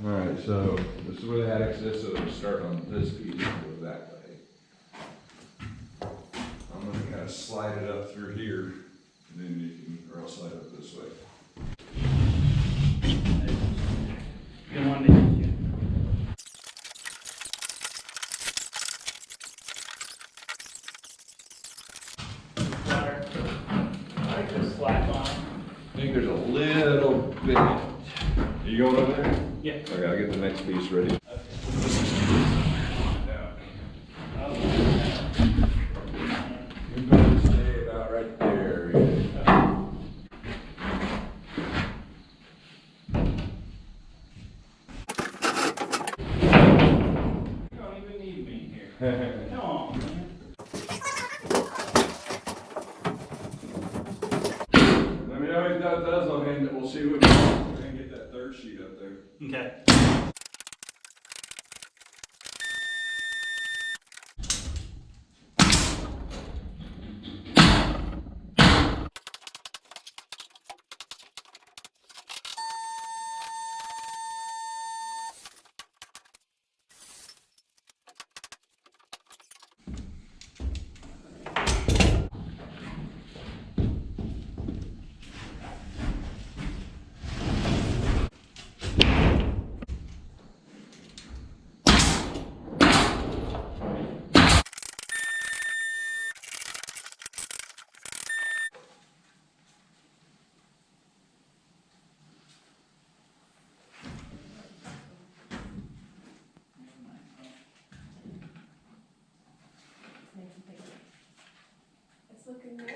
All right, so this is where the attic is, so it'll start on this piece and go that way. I'm gonna kind of slide it up through here, and then you can, or I'll slide it up this way. You want to hit you. Water. I like this slack on it. I think there's a little bit. Are you going over there? Yeah. Okay, I'll get the next piece ready. You better stay about right there. You don't even need me here. Come on, man. Let me know if that does on hand, we'll see what we're gonna get that third sheet up there. Okay. It's looking good.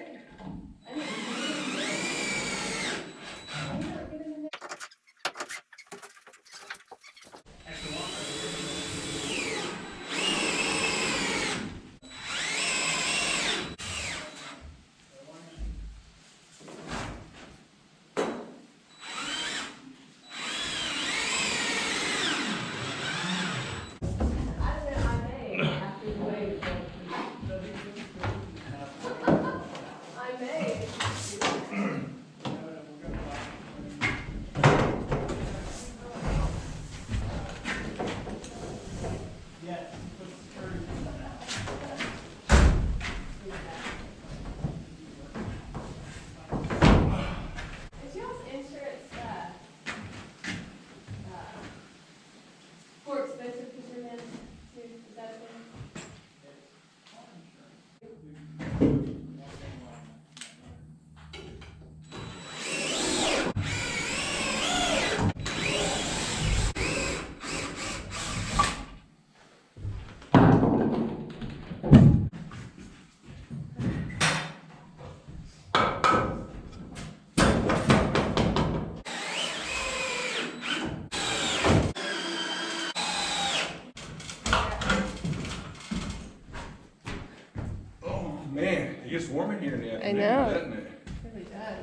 Man, it gets warm in here in the afternoon, know. doesn't it? It really does.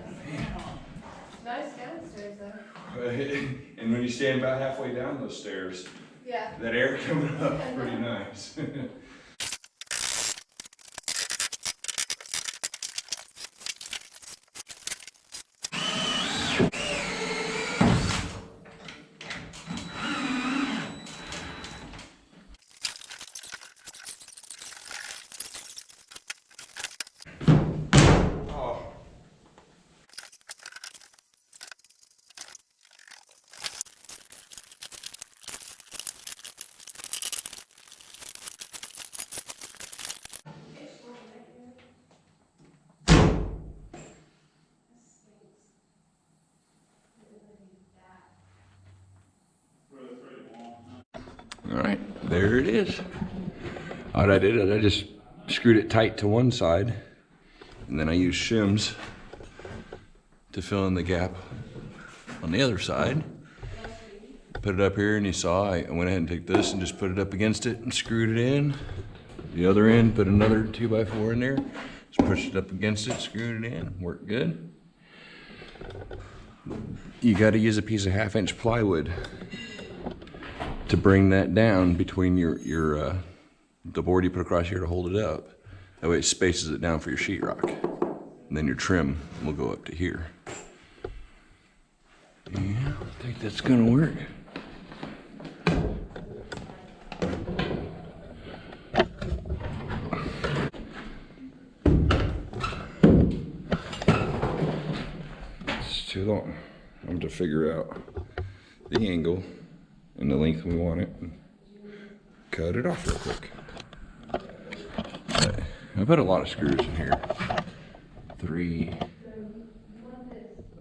Nice downstairs though. And when you stand about halfway down those stairs, Yeah. that air coming up is pretty nice. Oh. All right, there it is. What I did is I just screwed it tight to one side, and then I used shims to fill in the gap on the other side. Put it up here, and you saw I went ahead and took this and just put it up against it and screwed it in. The other end, put another 2x4 in there, just pushed it up against it, screwed it in, worked good. You got to use a piece of 1/2-inch plywood to bring that down between the board you put across here to hold it up. That way it spaces it down for your sheetrock. And then your trim will go up to here. Yeah, I think that's gonna work. as long. I'm to figure out the angle and the length we want it and cut it off real quick. But I put a lot of screws in here. 3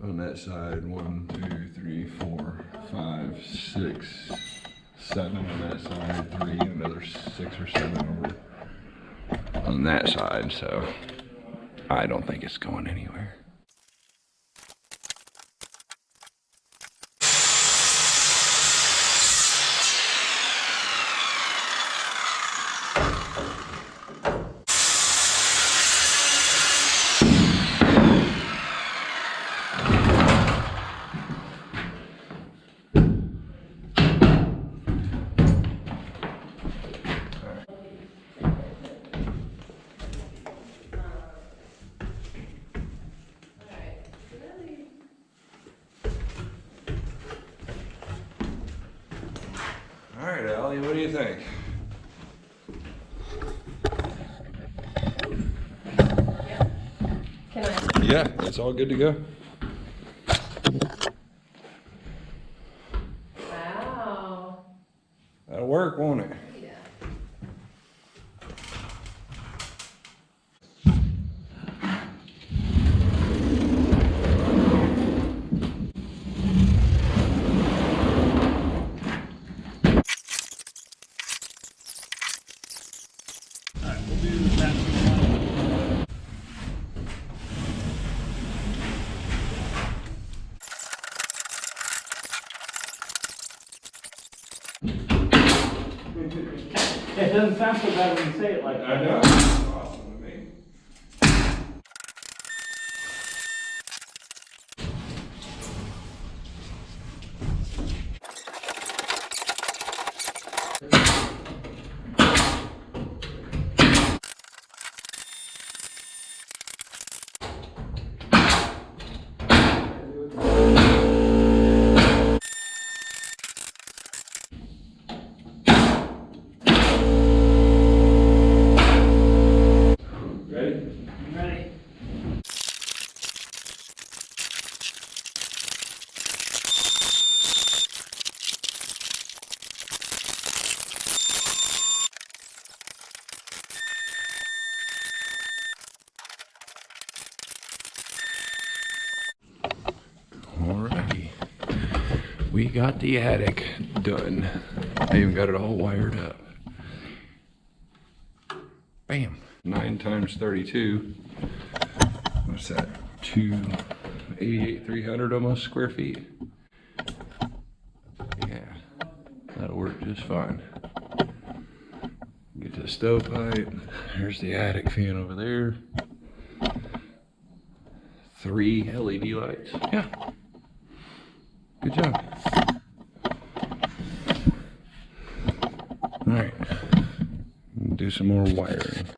on that side, 1, 2, 3, 4, 5, 6, 7 on that side, 3, and another 6 or 7 over on that side, so I don't think it's going anywhere. All right, Allie, what do you think? Can I? Yeah, it's all good to go. Wow. That'll work, won't it? Yeah. Alright, we'll do that. It doesn't sound so bad when you say it like that. I know. It's awesome to me. Ready? I'm ready. Alrighty. We got the attic done. I even got it all wired up. Bam. 9 times 32. What's that? 288, 300 almost square feet. Yeah, that'll work just fine. Get to the stovepipe. There's the attic fan over there. 3 LED lights. Yeah. Good job. All right. Do some more wiring.